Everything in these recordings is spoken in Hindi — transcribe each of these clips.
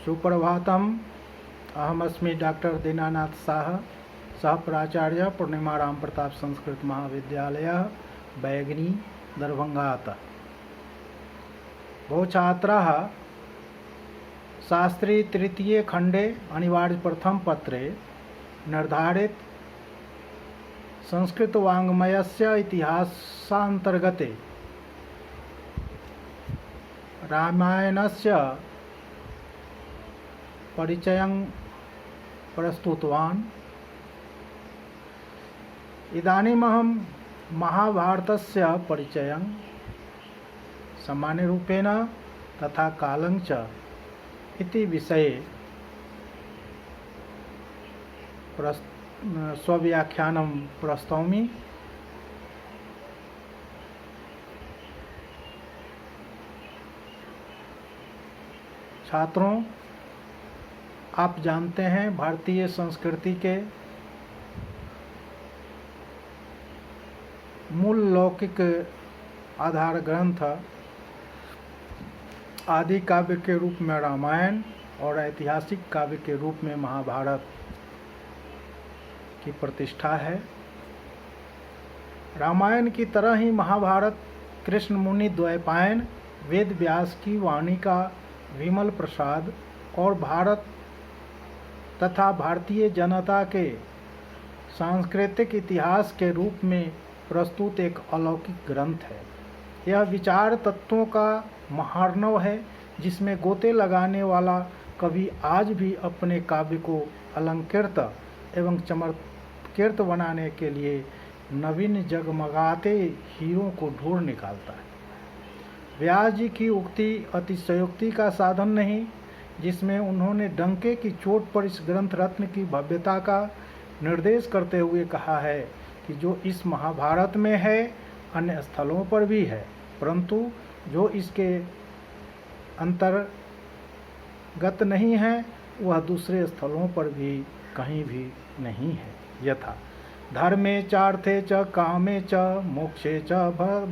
सुप्रभातम। अहमस्मि डॉक्टर दीनानाथ साह, सह प्राचार्य पूर्णिमा राम प्रताप संस्कृत महाविद्यालय बैगनी दरभंगातः। भो छात्राः शास्त्री तृतीय खंडे अनिवार्य प्रथम पत्रे निर्धारित संस्कृत वाङ्मयस्य इतिहासान्तर्गते रामायणस्य परिचयं प्रस्तुतवान्। इदानीमहं महाभारतस्य परिचयं सामान्यरूपेण तथा कालं च इति विषये स्वव्याख्यानं प्रस्तौमि। छात्रों, आप जानते हैं भारतीय संस्कृति के मूल लौकिक आधार ग्रंथ आदि काव्य के रूप में रामायण और ऐतिहासिक काव्य के रूप में महाभारत की प्रतिष्ठा है। रामायण की तरह ही महाभारत कृष्ण मुनि द्वैपायन वेद व्यास की वाणी का विमल प्रसाद और भारत तथा भारतीय जनता के सांस्कृतिक इतिहास के रूप में प्रस्तुत एक अलौकिक ग्रंथ है। यह विचार तत्वों का महार्णव है, जिसमें गोते लगाने वाला कवि आज भी अपने काव्य को अलंकृत एवं चमत्कृत बनाने के लिए नवीन जगमगाते हीरों को ढूंढ निकालता है। व्यास जी की उक्ति अतिशयोक्ति का साधन नहीं, जिसमें उन्होंने डंके की चोट पर इस ग्रंथ रत्न की भव्यता का निर्देश करते हुए कहा है कि जो इस महाभारत में है अन्य स्थलों पर भी है, परंतु जो इसके अंतर्गत नहीं है वह दूसरे स्थलों पर भी कहीं भी नहीं है। यथा धर्मे चार्थे च कामे च मोक्षे च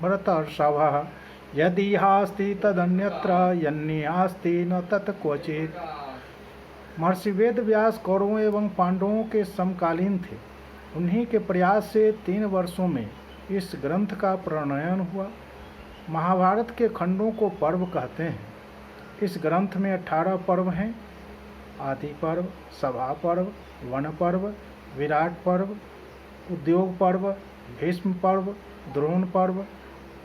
भरतर्षभः यदि हास्ति तदन्यत्र यन्निहास्ति न तत् क्वचित्। महर्षि वेद व्यास कौरवों एवं पांडवों के समकालीन थे। उन्हीं के प्रयास से 3 वर्षों में इस ग्रंथ का प्रणयन हुआ। महाभारत के खंडों को पर्व कहते हैं। इस ग्रंथ में 18 पर्व हैं। आदि पर्व, सभा पर्व, वन पर्व, विराट पर्व, उद्योग पर्व, भीष्म पर्व, द्रोण पर्व,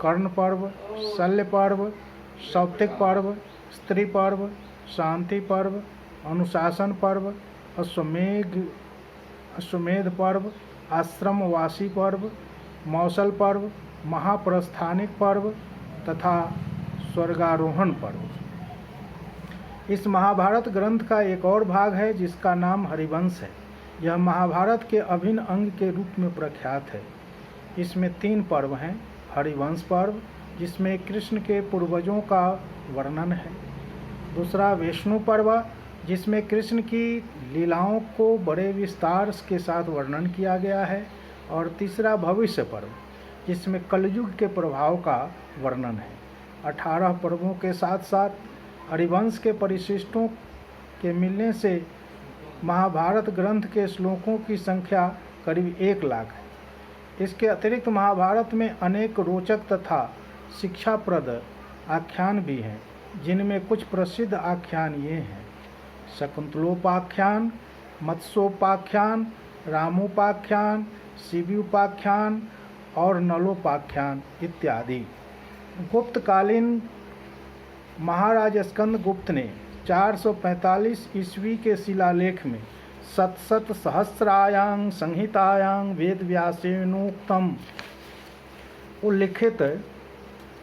कर्ण पर्व, शल्य पर्व, सौप्तिक पर्व, स्त्री पर्व, शांति पर्व, अनुशासन पर्व, अश्वमेध पर्व, आश्रमवासी पर्व, मौसल पर्व, महाप्रस्थानिक पर्व तथा स्वर्गारोहण पर्व। इस महाभारत ग्रंथ का एक और भाग है जिसका नाम हरिवंश है। यह महाभारत के अभिन्न अंग के रूप में प्रख्यात है। इसमें 3 पर्व हैं। हरिवंश पर्व, जिसमें कृष्ण के पूर्वजों का वर्णन है। दूसरा विष्णु पर्व, जिसमें कृष्ण की लीलाओं को बड़े विस्तार के साथ वर्णन किया गया है। और तीसरा भविष्य पर्व, जिसमें कलयुग के प्रभाव का वर्णन है। 18 पर्वों के साथ साथ हरिवंश के परिशिष्टों के मिलने से महाभारत ग्रंथ के श्लोकों की संख्या करीब 1 लाख है। इसके अतिरिक्त महाभारत में अनेक रोचक तथा शिक्षाप्रद आख्यान भी हैं, जिनमें कुछ प्रसिद्ध आख्यान ये हैं: शकुंतलोपाख्यान, मत्स्योपाख्यान, रामोपाख्यान, शिव्युपाख्यान और नलोपाख्यान इत्यादि। गुप्तकालीन महाराज स्कंद गुप्त ने 445 ईस्वी के शिलालेख में सतशत सहस्रायां संहितायां वेद व्यासेनोक्तम उल्लिखित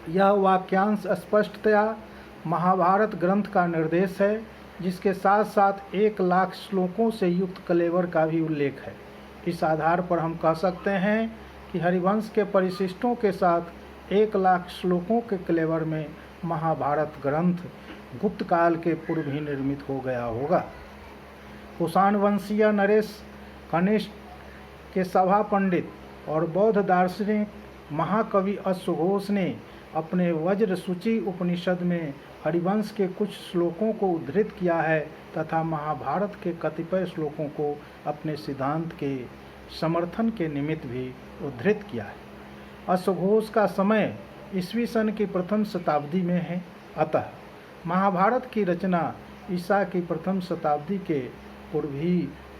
यह वाक्यांश स्पष्टतया महाभारत ग्रंथ का निर्देश है, जिसके साथ साथ 1 लाख श्लोकों से युक्त कलेवर का भी उल्लेख है। इस आधार पर हम कह सकते हैं कि हरिवंश के परिशिष्टों के साथ 1 लाख श्लोकों के कलेवर में महाभारत ग्रंथ गुप्त काल के पूर्व ही निर्मित हो गया होगा। कुषाण वंशीय नरेश कनिष्ठ के सभा पंडित और बौद्ध दार्शनिक महाकवि अश्वघोष ने अपने वज्रसूचि उपनिषद में हरिवंश के कुछ श्लोकों को उद्धृत किया है तथा महाभारत के कतिपय श्लोकों को अपने सिद्धांत के समर्थन के निमित्त भी उद्धृत किया है। अश्वघोष का समय ईस्वी सन की प्रथम शताब्दी में है, अतः महाभारत की रचना ईसा की प्रथम शताब्दी के पूर्व ही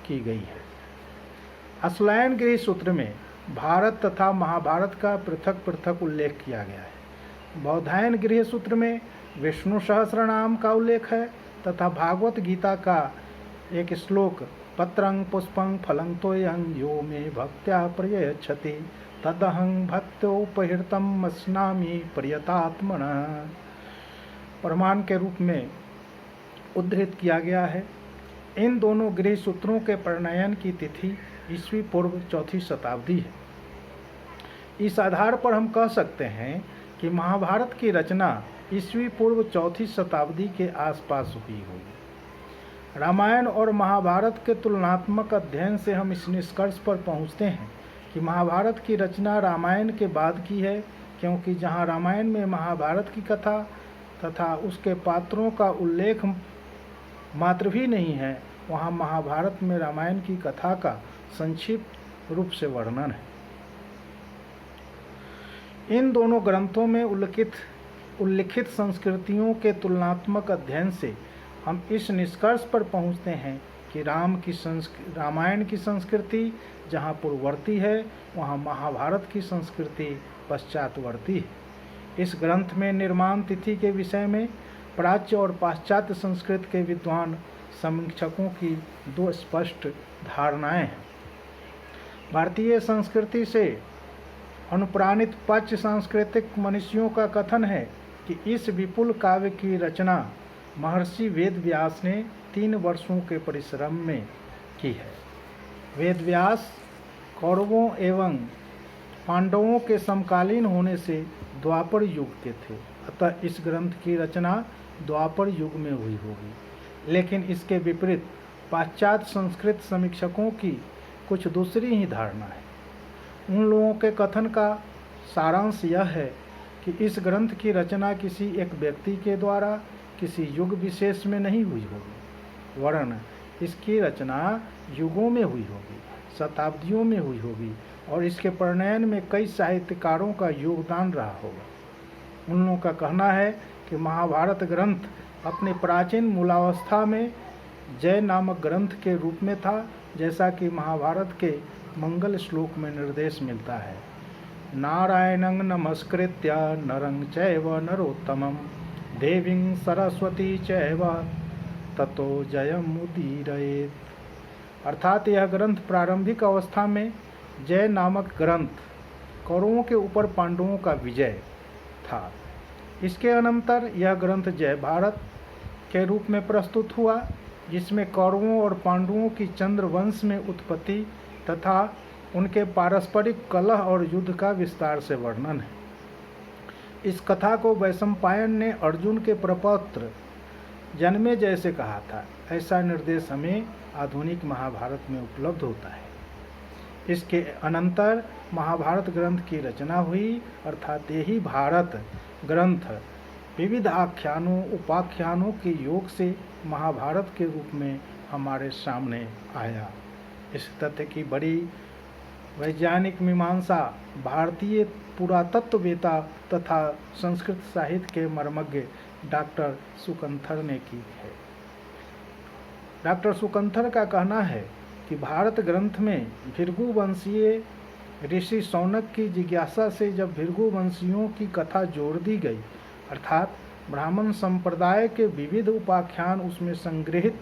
की गई है। अश्वलायन गृह सूत्र में भारत तथा महाभारत का पृथक पृथक उल्लेख किया गया है। बौधायन गृह सूत्र में विष्णु सहस्रनाम का उल्लेख है तथा भागवत गीता का एक श्लोक पत्रं पुष्पं फलं तोयं यो मे भक्त्या प्रयच्छति तदहं भक्त्योपहृतं मस्नामि प्रियतात्मनः प्रमाण के रूप में उद्धृत किया गया है। इन दोनों गृह सूत्रों के प्रणयन की तिथि ईस्वी पूर्व चौथी शताब्दी है। इस आधार पर हम कह सकते हैं कि महाभारत की रचना ईस्वी पूर्व चौथी शताब्दी के आसपास हुई होगी। रामायण और महाभारत के तुलनात्मक अध्ययन से हम इस निष्कर्ष पर पहुंचते हैं कि महाभारत की रचना रामायण के बाद की है, क्योंकि जहां रामायण में महाभारत की कथा तथा उसके पात्रों का उल्लेख मात्र भी नहीं है, वहां महाभारत में रामायण की कथा का संक्षिप्त रूप से वर्णन है। इन दोनों ग्रंथों में उल्लिखित संस्कृतियों के तुलनात्मक अध्ययन से हम इस निष्कर्ष पर पहुंचते हैं कि रामायण की संस्कृति जहां पूर्ववर्ती है, वहां महाभारत की संस्कृति पश्चातवर्ती है। इस ग्रंथ में निर्माण तिथि के विषय में प्राच्य और पाश्चात्य संस्कृत के विद्वान समीक्षकों की दो स्पष्ट धारणाएं हैं। भारतीय संस्कृति से अनुप्राणित पाश्चात्य सांस्कृतिक मनीषियों का कथन है कि इस विपुल काव्य की रचना महर्षि वेदव्यास ने 3 वर्षों के परिश्रम में की है। वेदव्यास कौरवों एवं पांडवों के समकालीन होने से द्वापर युग के थे, अतः इस ग्रंथ की रचना द्वापर युग में हुई होगी। लेकिन इसके विपरीत पाश्चात्य संस्कृत समीक्षकों की कुछ दूसरी ही धारणा है। उन लोगों के कथन का सारांश यह है कि इस ग्रंथ की रचना किसी एक व्यक्ति के द्वारा किसी युग विशेष में नहीं हुई होगी, वरन इसकी रचना युगों में हुई होगी, शताब्दियों में हुई होगी और इसके प्रणयन में कई साहित्यकारों का योगदान रहा होगा। उन लोगों का कहना है कि महाभारत ग्रंथ अपने प्राचीन मूलावस्था में जय नामक ग्रंथ के रूप में था, जैसा कि महाभारत के मंगल श्लोक में निर्देश मिलता है। नारायणं नमस्कृत्य नरं चैव नरोत्तमं देवीं सरस्वती चैव ततो जयमुदीरयेत्। अर्थात यह ग्रंथ प्रारंभिक अवस्था में जय नामक ग्रंथ कौरवों के ऊपर पांडवों का विजय था। इसके अनंतर यह ग्रंथ जय भारत के रूप में प्रस्तुत हुआ, जिसमें कौरवों और पांडवों की चंद्रवंश में उत्पत्ति तथा उनके पारस्परिक कलह और युद्ध का विस्तार से वर्णन है। इस कथा को वैशंपायन ने अर्जुन के प्रपौत्र जन्मे जैसे कहा था, ऐसा निर्देश हमें आधुनिक महाभारत में उपलब्ध होता है। इसके अनंतर महाभारत ग्रंथ की रचना हुई, अर्थात यही भारत ग्रंथ विविध आख्यानों उपाख्यानों के योग से महाभारत के रूप में हमारे सामने आया। इस तथ्य की बड़ी वैज्ञानिक मीमांसा भारतीय पुरातत्ववेता तथा संस्कृत साहित्य के मर्मज्ञ डॉक्टर सुकंथर ने की है। डॉक्टर सुकंथर का कहना है कि भारत ग्रंथ में भृगु वंशीय ऋषि शौनक की जिज्ञासा से जब भृगु वंशियों की कथा जोड़ दी गई, अर्थात ब्राह्मण संप्रदाय के विविध उपाख्यान उसमें संग्रहित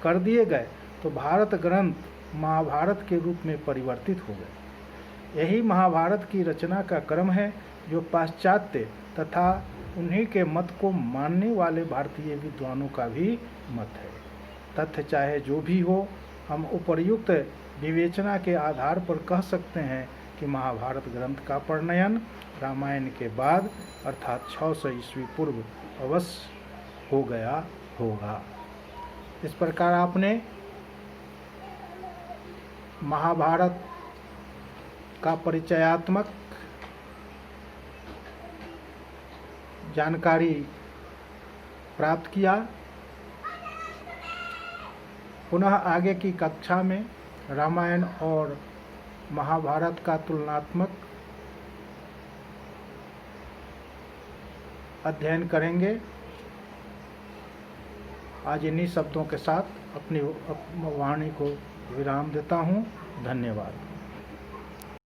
कर दिए गए, तो भारत ग्रंथ महाभारत के रूप में परिवर्तित हो गए। यही महाभारत की रचना का क्रम है जो पाश्चात्य तथा उन्हीं के मत को मानने वाले भारतीय विद्वानों का भी मत है। तथ्य चाहे जो भी हो, हम उपर्युक्त विवेचना के आधार पर कह सकते हैं कि महाभारत ग्रंथ का प्रणयन रामायण के बाद अर्थात 600 ईस्वी पूर्व अवश्य हो गया होगा। इस प्रकार आपने महाभारत का परिचयात्मक जानकारी प्राप्त किया। पुनः आगे की कक्षा में रामायण और महाभारत का तुलनात्मक अध्ययन करेंगे। आज इन्हीं शब्दों के साथ अपनी वाणी को विराम देता हूँ। धन्यवाद।